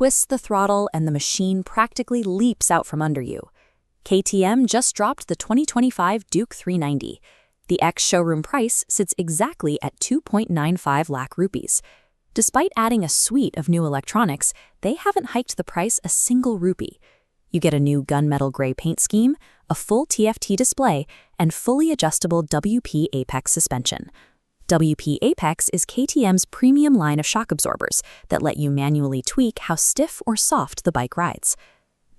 twists the throttle and the machine practically leaps out from under you. KTM just dropped the 2025 Duke 390. The ex-showroom price sits exactly at 2.95 lakh rupees. Despite adding a suite of new electronics, they haven't hiked the price a single rupee. You get a new gunmetal gray paint scheme, a full TFT display, and fully adjustable WP Apex suspension. WP Apex is KTM's premium line of shock absorbers that let you manually tweak how stiff or soft the bike rides.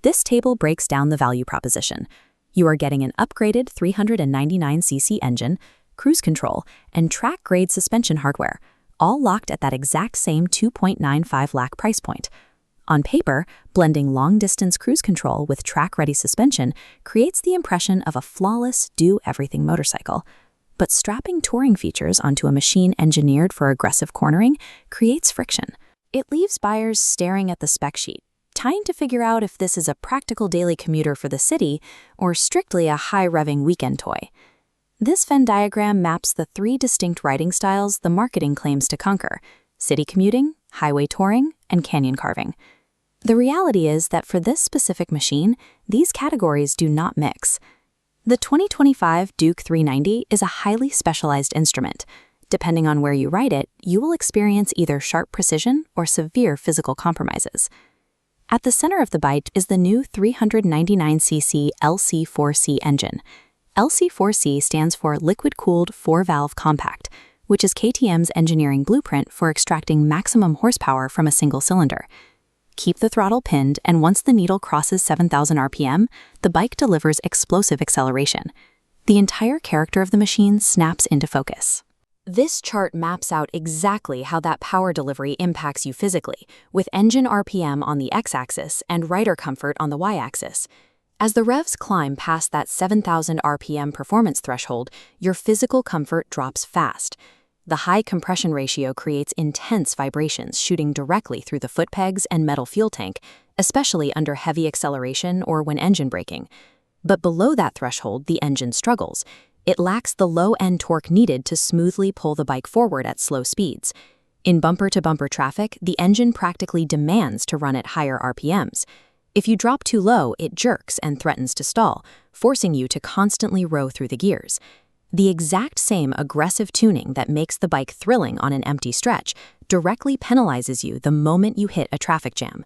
This table breaks down the value proposition. You are getting an upgraded 399cc engine, cruise control, and track-grade suspension hardware, all locked at that exact same 2.95 lakh price point. On paper, blending long-distance cruise control with track-ready suspension creates the impression of a flawless, do-everything motorcycle. But strapping touring features onto a machine engineered for aggressive cornering creates friction. It leaves buyers staring at the spec sheet, trying to figure out if this is a practical daily commuter for the city or strictly a high-revving weekend toy. This Venn diagram maps the three distinct riding styles the marketing claims to conquer: city commuting, highway touring, and canyon carving. The reality is that for this specific machine, these categories do not mix. The 2025 Duke 390 is a highly specialized instrument. Depending on where you ride it, you will experience either sharp precision or severe physical compromises. At the center of the bike is the new 399cc LC4C engine. LC4C stands for Liquid-Cooled 4-Valve Compact, which is KTM's engineering blueprint for extracting maximum horsepower from a single cylinder. Keep the throttle pinned, and once the needle crosses 7,000 RPM, the bike delivers explosive acceleration. The entire character of the machine snaps into focus. This chart maps out exactly how that power delivery impacts you physically, with engine RPM on the x-axis and rider comfort on the y-axis. As the revs climb past that 7,000 RPM performance threshold, your physical comfort drops fast. The high compression ratio creates intense vibrations shooting directly through the foot pegs and metal fuel tank, especially under heavy acceleration or when engine braking. But below that threshold, the engine struggles. It lacks the low-end torque needed to smoothly pull the bike forward at slow speeds. In bumper-to-bumper traffic, the engine practically demands to run at higher RPMs. If you drop too low, it jerks and threatens to stall, forcing you to constantly row through the gears. The exact same aggressive tuning that makes the bike thrilling on an empty stretch directly penalizes you the moment you hit a traffic jam.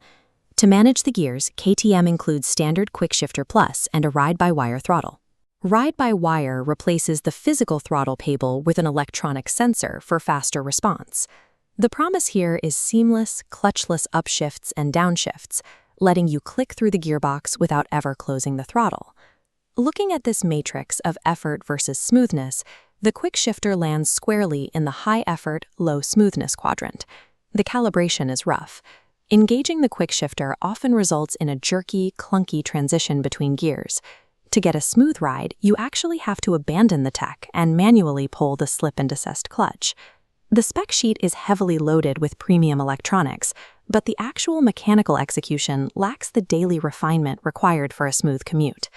To manage the gears, KTM includes standard Quickshifter Plus and a ride-by-wire throttle. Ride-by-wire replaces the physical throttle cable with an electronic sensor for faster response. The promise here is seamless, clutchless upshifts and downshifts, letting you click through the gearbox without ever closing the throttle. Looking at this matrix of effort versus smoothness, the Quickshifter lands squarely in the high-effort, low-smoothness quadrant. The calibration is rough. Engaging the Quickshifter often results in a jerky, clunky transition between gears. To get a smooth ride, you actually have to abandon the tech and manually pull the slip and desist clutch. The spec sheet is heavily loaded with premium electronics, but the actual mechanical execution lacks the daily refinement required for a smooth commute.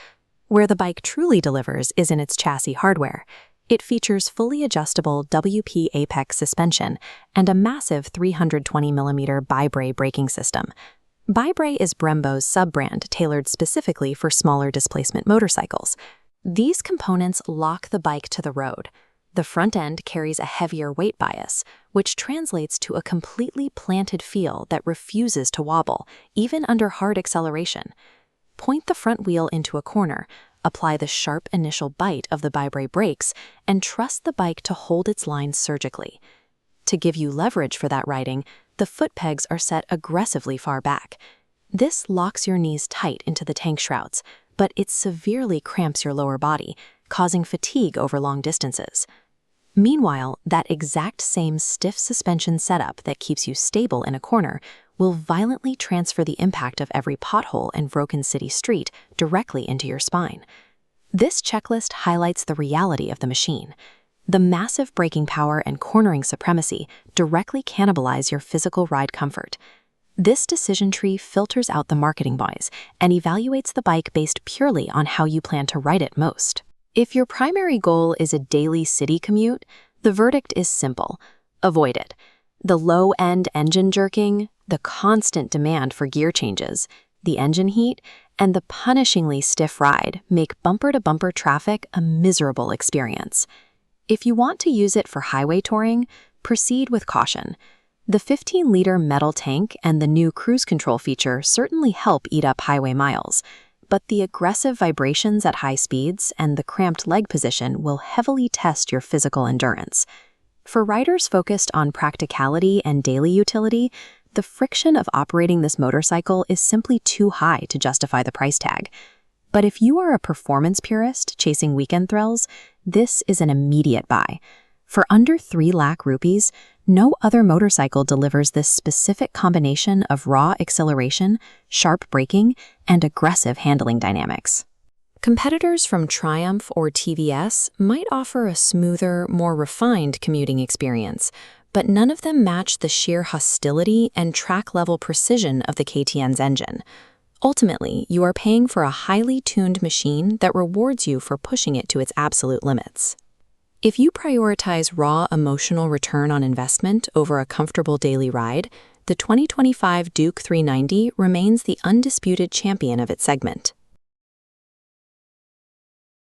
Where the bike truly delivers is in its chassis hardware. It features fully adjustable WP Apex suspension and a massive 320mm bi-bray braking system. Bi-bray is Brembo's sub-brand tailored specifically for smaller displacement motorcycles. These components lock the bike to the road. The front end carries a heavier weight bias, which translates to a completely planted feel that refuses to wobble, even under hard acceleration. Point the front wheel into a corner, apply the sharp initial bite of the bi-bray brakes, and trust the bike to hold its line surgically. To give you leverage for that riding, the foot pegs are set aggressively far back. This locks your knees tight into the tank shrouds, but it severely cramps your lower body, causing fatigue over long distances. Meanwhile, that exact same stiff suspension setup that keeps you stable in a corner will violently transfer the impact of every pothole and broken city street directly into your spine. This checklist highlights the reality of the machine. The massive braking power and cornering supremacy directly cannibalize your physical ride comfort. This decision tree filters out the marketing noise and evaluates the bike based purely on how you plan to ride it most. If your primary goal is a daily city commute, the verdict is simple: avoid it. The low-end engine jerking, The constant demand for gear changes, the engine heat, and the punishingly stiff ride make bumper-to-bumper traffic a miserable experience. If you want to use it for highway touring, proceed with caution. The 15-liter metal tank and the new cruise control feature certainly help eat up highway miles, but the aggressive vibrations at high speeds and the cramped leg position will heavily test your physical endurance. For riders focused on practicality and daily utility, the friction of operating this motorcycle is simply too high to justify the price tag. But if you are a performance purist chasing weekend thrills, this is an immediate buy. For under 3 lakh rupees, no other motorcycle delivers this specific combination of raw acceleration, sharp braking, and aggressive handling dynamics. Competitors from Triumph or TVS might offer a smoother, more refined commuting experience, but none of them match the sheer hostility and track-level precision of the KTM's engine. Ultimately, you are paying for a highly tuned machine that rewards you for pushing it to its absolute limits. If you prioritize raw emotional return on investment over a comfortable daily ride, the 2025 Duke 390 remains the undisputed champion of its segment.